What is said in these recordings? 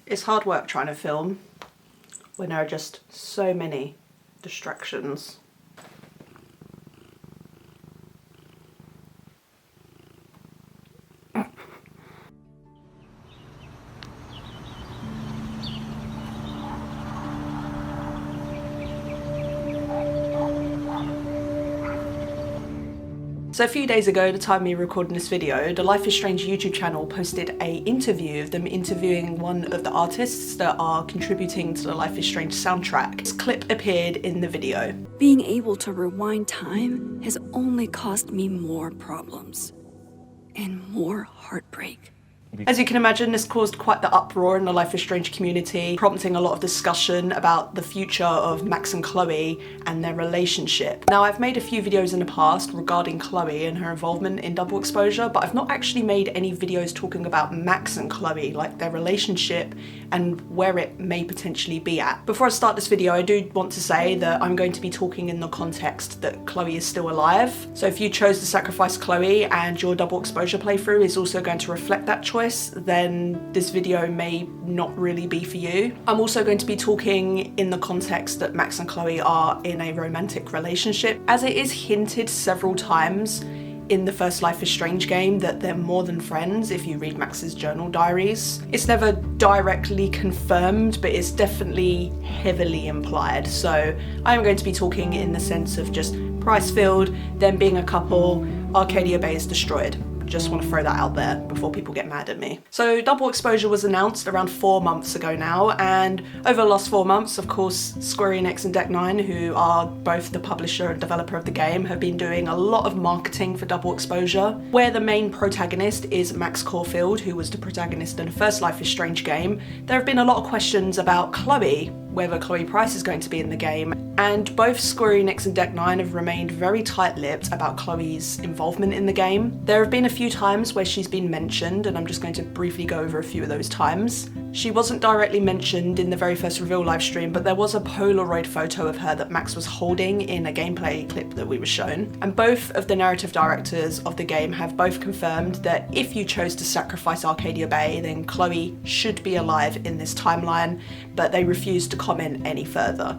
It's hard work trying to film when there are just so many distractions. So a few days ago, the time we were recording this video, the Life is Strange YouTube channel posted an interview of them interviewing one of the artists that are contributing to the Life is Strange soundtrack. This clip appeared in the video. Being able to rewind time has only caused me more problems and more heartbreak. As you can imagine, this caused quite the uproar in the Life is Strange community, prompting a lot of discussion about the future of Max and Chloe and their relationship. Now, I've made a few videos in the past regarding Chloe and her involvement in Double Exposure, but I've not actually made any videos talking about Max and Chloe, like their relationship and where it may potentially be at. Before I start this video, I do want to say that I'm going to be talking in the context that Chloe is still alive. So if you chose to sacrifice Chloe and your Double Exposure playthrough is also going to reflect that choice, then this video may not really be for you. I'm also going to be talking in the context that Max and Chloe are in a romantic relationship, as it is hinted several times in the first Life is Strange game that they're more than friends if you read Max's journal diaries. It's never directly confirmed, but it's definitely heavily implied. So I'm going to be talking in the sense of just Pricefield, them being a couple, Arcadia Bay is destroyed. Just want to throw that out there before people get mad at me. So Double Exposure was announced around 4 months ago now, and over the last 4 months, of course, Square Enix and Deck 9, who are both the publisher and developer of the game, have been doing a lot of marketing for Double Exposure, where the main protagonist is Max Caulfield, who was the protagonist in the first Life is Strange game. There have been a lot of questions about Chloe, whether Chloe Price is going to be in the game, and both Square Enix and Deck 9 have remained very tight-lipped about Chloe's involvement in the game. There have been a few times where she's been mentioned, and I'm just going to briefly go over a few of those times. She wasn't directly mentioned in the very first reveal livestream, but there was a Polaroid photo of her that Max was holding in a gameplay clip that we were shown. And both of the narrative directors of the game have both confirmed that if you chose to sacrifice Arcadia Bay, then Chloe should be alive in this timeline, but they refused to comment any further.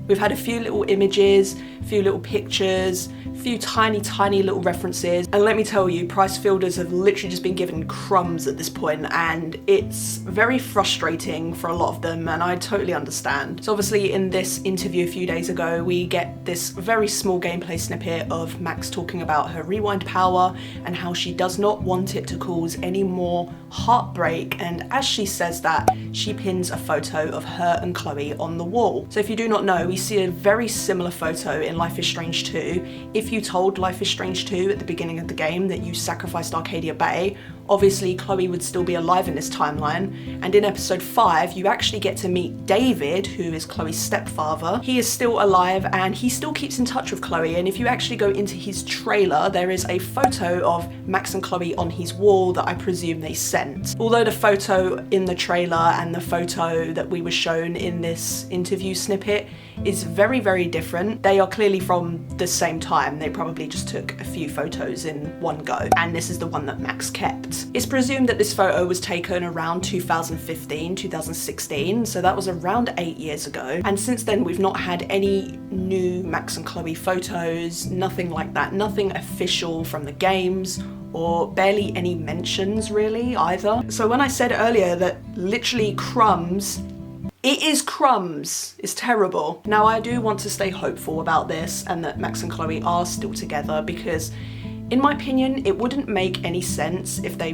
We've had a few little images, a few little pictures, a few tiny little references, and let me tell you, Pricefielders have literally just been given crumbs at this point, and it's very frustrating for a lot of them, and I totally understand. So obviously in this interview a few days ago, we get this very small gameplay snippet of Max talking about her rewind power and how she does not want it to cause any more heartbreak, and as she says that, she pins a photo of her and Chloe on the wall. So if you do not know, we see a very similar photo in Life is Strange 2. If you told Life is Strange 2 at the beginning of the game that you sacrificed Arcadia Bay, obviously Chloe would still be alive in this timeline, and in episode 5 you actually get to meet David, who is Chloe's stepfather. He is still alive and he still keeps in touch with Chloe, and if you actually go into his trailer, there is a photo of Max and Chloe on his wall that I presume they sent. Although the photo in the trailer and the photo that we were shown in this interview snippet is very different, they are clearly from the same time. They probably just took a few photos in one go, and this is the one that Max kept. It's presumed that this photo was taken around 2015, 2016, so that was around 8 years ago, and since then we've not had any new Max and Chloe photos, nothing like that, nothing official from the games, or barely any mentions really either. So when I said earlier that literally crumbs, it is crumbs. It's terrible. Now I do want to stay hopeful about this and that Max and Chloe are still together, because in my opinion, it wouldn't make any sense if they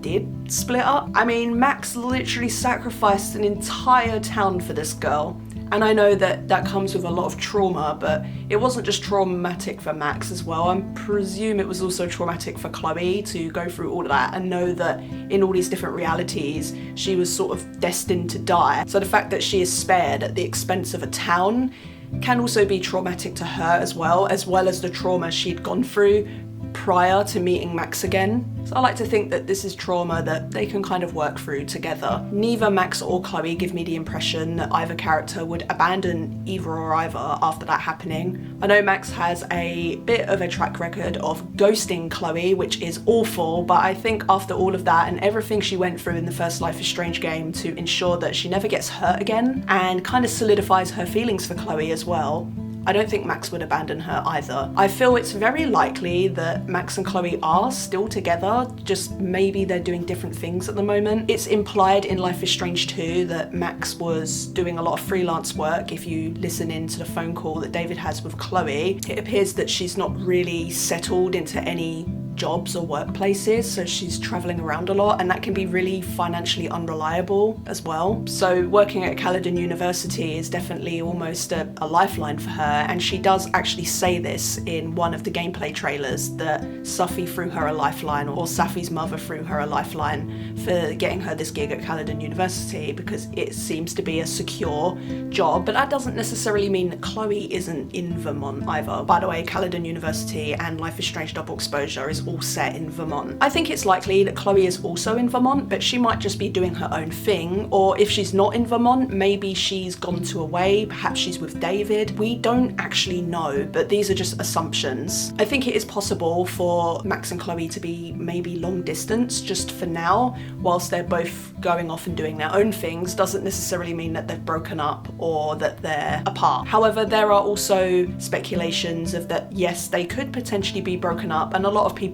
did split up. I mean, Max literally sacrificed an entire town for this girl. And I know that that comes with a lot of trauma, but it wasn't just traumatic for Max as well. I presume it was also traumatic for Chloe to go through all of that and know that in all these different realities, she was sort of destined to die. So the fact that she is spared at the expense of a town can also be traumatic to her as well as the trauma she'd gone through prior to meeting Max again. So I like to think that this is trauma that they can kind of work through together. Neither Max or Chloe give me the impression that either character would abandon either or either after that happening. I know Max has a bit of a track record of ghosting Chloe, which is awful, but I think after all of that and everything she went through in the first Life is Strange game to ensure that she never gets hurt again and kind of solidifies her feelings for Chloe as well, I don't think Max would abandon her either. I feel it's very likely that Max and Chloe are still together, just maybe they're doing different things at the moment. It's implied in Life is Strange 2 that Max was doing a lot of freelance work. If you listen in to the phone call that David has with Chloe, it appears that she's not really settled into any jobs or workplaces, so she's traveling around a lot, and that can be really financially unreliable as well. So working at Caledon University is definitely almost a lifeline for her, and she does actually say this in one of the gameplay trailers, that Safi threw her a lifeline, or Safi's mother threw her a lifeline for getting her this gig at Caledon University, because it seems to be a secure job. But that doesn't necessarily mean that Chloe isn't in Vermont either. By the way, Caledon University and Life is Strange Double Exposure is all set in Vermont. I think it's likely that Chloe is also in Vermont, but she might just be doing her own thing, or if she's not in Vermont, maybe she's gone to away, perhaps she's with David. We don't actually know, but these are just assumptions. I think it is possible for Max and Chloe to be maybe long distance just for now, whilst they're both going off and doing their own things. Doesn't necessarily mean that they've broken up or that they're apart. However, there are also speculations of that, yes, they could potentially be broken up, and a lot of people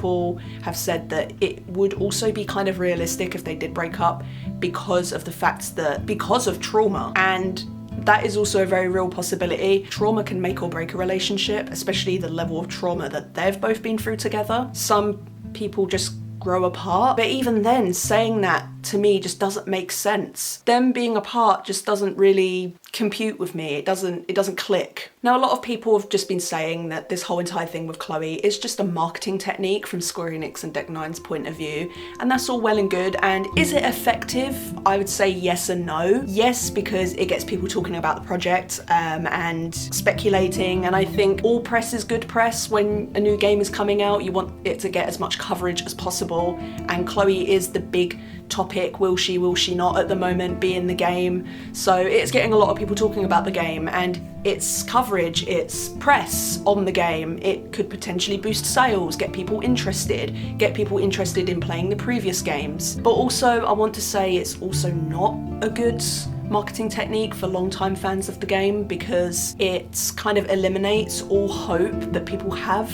have said that it would also be kind of realistic if they did break up because of the fact that, because of trauma, and that is also a very real possibility. Trauma can make or break a relationship, especially the level of trauma that they've both been through together. Some people just grow apart, but even then, saying that to me just doesn't make sense. Them being apart just doesn't really compute with me. It doesn't click. Now, a lot of people have just been saying that this whole entire thing with Chloe is just a marketing technique from Square Enix and Deck Nine's point of view, and that's all well and good. And is it effective? I would say yes and no. Yes, because it gets people talking about the project and speculating, and I think all press is good press. When a new game is coming out, you want it to get as much coverage as possible, and Chloe is the big topic, will she not at the moment be in the game? So it's getting a lot of people talking about the game, and its coverage, its press on the game, it could potentially boost sales, get people interested in playing the previous games. But also, I want to say it's also not a good marketing technique for long-time fans of the game, because it kind of eliminates all hope that people have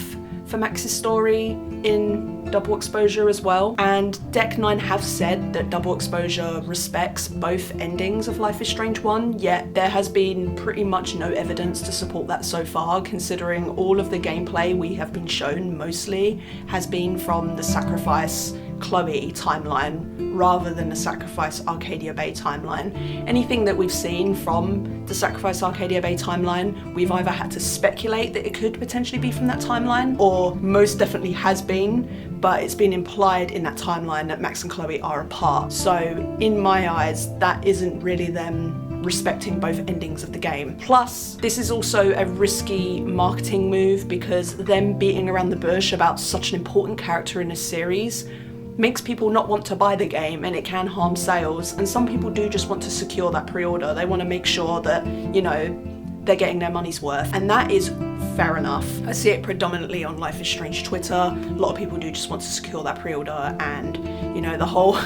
for Max's story in Double Exposure as well. And Deck 9 have said that Double Exposure respects both endings of Life is Strange 1, yet there has been pretty much no evidence to support that so far, considering all of the gameplay we have been shown mostly has been from the Sacrifice Chloe timeline rather than the Sacrifice Arcadia Bay timeline. Anything that we've seen from the Sacrifice Arcadia Bay timeline, we've either had to speculate that it could potentially be from that timeline, or most definitely has been, but it's been implied in that timeline that Max and Chloe are apart. So in my eyes, that isn't really them respecting both endings of the game. Plus, this is also a risky marketing move, because them beating around the bush about such an important character in a series makes people not want to buy the game, and it can harm sales. And some people do just want to secure that pre-order. They want to make sure that, you know, they're getting their money's worth, and that is fair enough. I see it predominantly on Life is Strange Twitter. A lot of people do just want to secure that pre-order, and you know, the whole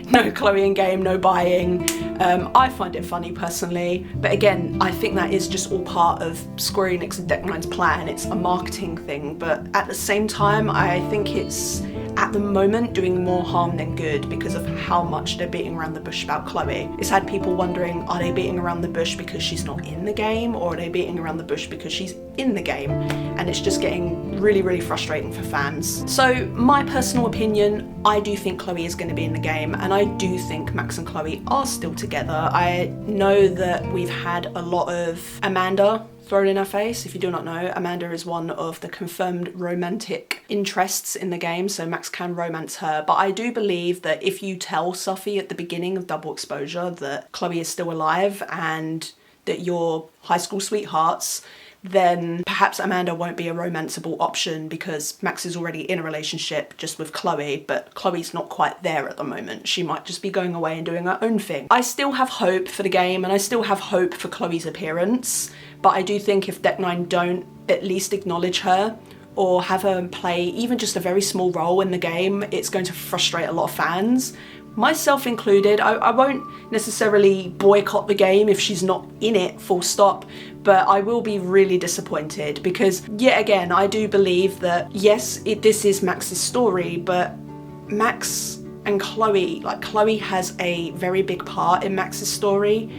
no Chloe in game, no buying. I find it funny personally, but again, I think that is just all part of Square Enix and Deck Nine's plan. It's a marketing thing, but at the same time, I think it's at the moment doing more harm than good because of how much they're beating around the bush about Chloe. It's had people wondering, are they beating around the bush because she's not in the game, or are they beating around the bush because she's in the game? And it's just getting really, really frustrating for fans. So my personal opinion, I do think Chloe is going to be in the game, and I do think Max and Chloe are still together. I know that we've had a lot of Amanda thrown in our face. If you do not know, Amanda is one of the confirmed romantic interests in the game, so Max can romance her. But I do believe that if you tell Safi at the beginning of Double Exposure that Chloe is still alive and that you're high school sweethearts, then perhaps Amanda won't be a romanceable option because Max is already in a relationship just with Chloe, but Chloe's not quite there at the moment. She might just be going away and doing her own thing. I still have hope for the game and I still have hope for Chloe's appearance, but I do think if Deck 9 don't at least acknowledge her or have her play even just a very small role in the game, it's going to frustrate a lot of fans, myself included. I won't necessarily boycott the game if she's not in it, full stop, but I will be really disappointed because, yet again, I do believe that, yes, this is Max's story, but Max and Chloe, like, Chloe has a very big part in Max's story.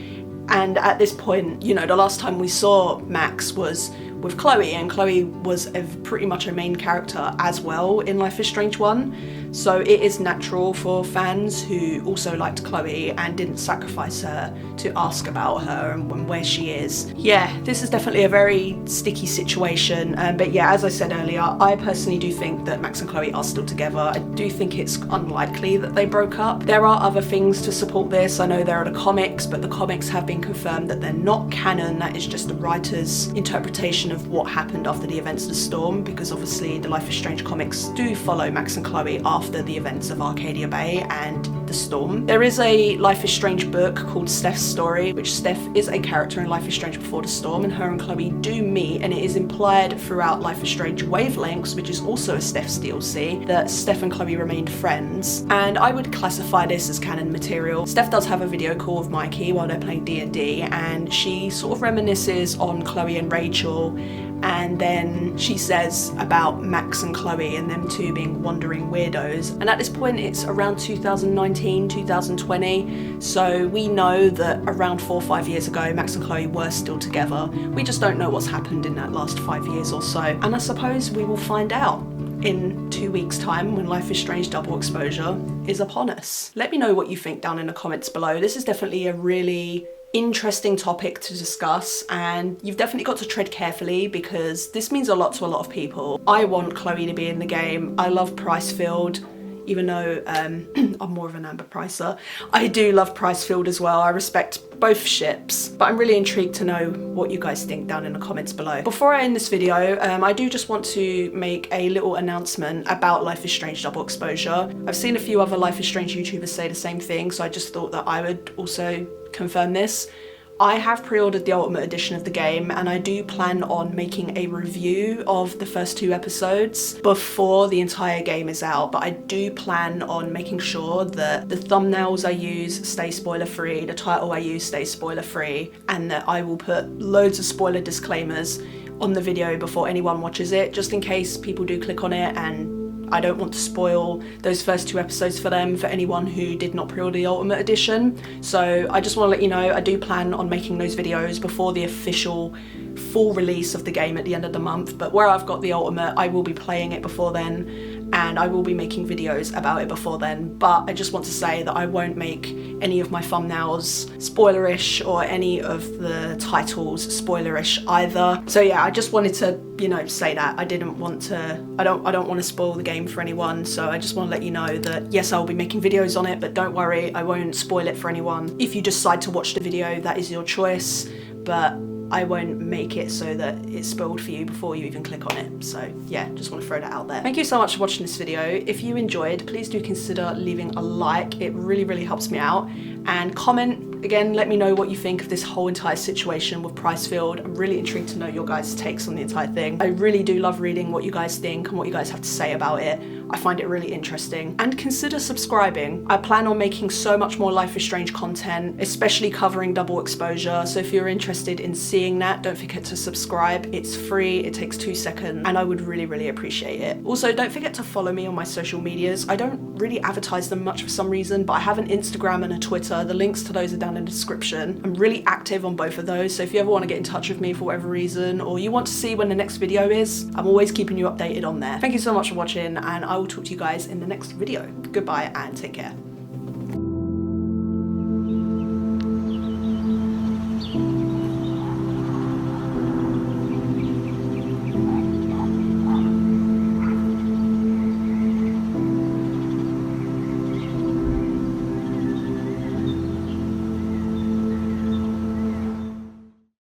And at this point, you know, the last time we saw Max was with Chloe, and Chloe was pretty much a main character as well in Life is Strange 1. So it is natural for fans who also liked Chloe and didn't sacrifice her to ask about her and where she is. Yeah, this is definitely a very sticky situation. But yeah, as I said earlier, I personally do think that Max and Chloe are still together. I do think it's unlikely that they broke up. There are other things to support this. I know there are the comics, but the comics have been confirmed that they're not canon. That is just the writer's interpretation of what happened after the events of the storm, because obviously the Life is Strange comics do follow Max and Chloe after the events of Arcadia Bay and the storm. There is a Life is Strange book called Steph's Story, which Steph is a character in Life is Strange Before the Storm, and her and Chloe do meet, and it is implied throughout Life is Strange Wavelengths, which is also a Steph's DLC, that Steph and Chloe remained friends, and I would classify this as canon material. Steph does have a video call with Mikey while they're playing D&D, and she sort of reminisces on Chloe and Rachel, and then she says about Max and Chloe and them two being wandering weirdos. And at this point it's around 2019, 2020, so we know that around 4 or 5 years ago Max and Chloe were still together. We just don't know what's happened in that last 5 years or so, and I suppose we will find out in 2 weeks' time when Life is Strange Double Exposure is upon us. Let me know what you think down in the comments below. This is definitely a really interesting topic to discuss, and you've definitely got to tread carefully because this means a lot to a lot of people. I want Chloe to be in the game. I love Pricefield, even though I'm more of an Amber Pricer. I do love Pricefield as well. I respect both ships, but I'm really intrigued to know what you guys think down in the comments below. Before I end this video, I do just want to make a little announcement about Life is Strange Double Exposure. I've seen a few other Life is Strange YouTubers say the same thing, so I just thought that I would also confirm this. I have pre-ordered the Ultimate Edition of the game, and I do plan on making a review of the first 2 episodes before the entire game is out, but I do plan on making sure that the thumbnails I use stay spoiler free, the title I use stays spoiler free, and that I will put loads of spoiler disclaimers on the video before anyone watches it, just in case people do click on it, and I don't want to spoil those first 2 episodes for them, for anyone who did not pre-order the Ultimate Edition. So I just want to let you know, I do plan on making those videos before the official full release of the game at the end of the month, but where I've got the Ultimate, I will be playing it before then, and I will be making videos about it before then. But I just want to say that I won't make any of my thumbnails spoilerish or any of the titles spoilerish either. So yeah, I just wanted to, you know, say that. I don't want to spoil the game for anyone, so I just want to let you know that yes, I'll be making videos on it, but don't worry, I won't spoil it for anyone. If you decide to watch the video, that is your choice, but I won't make it so that it's spoiled for you before you even click on it. So yeah, just want to throw that out there. Thank you so much for watching this video. If you enjoyed, please do consider leaving a like. It really, really helps me out. And comment, again, let me know what you think of this whole entire situation with Pricefield. I'm really intrigued to know your guys' takes on the entire thing. I really do love reading what you guys think and what you guys have to say about it. I find it really interesting. And consider subscribing. I plan on making so much more Life is Strange content, especially covering Double Exposure. So if you're interested in seeing that, don't forget to subscribe. It's free, it takes 2 seconds, and I would really, really appreciate it. Also, don't forget to follow me on my social medias. I don't really advertise them much for some reason, but I have an Instagram and a Twitter. The links to those are down in the description. I'm really active on both of those, so if you ever want to get in touch with me for whatever reason, or you want to see when the next video is, I'm always keeping you updated on there. Thank you so much for watching, and I will talk to you guys in the next video. Goodbye and take care.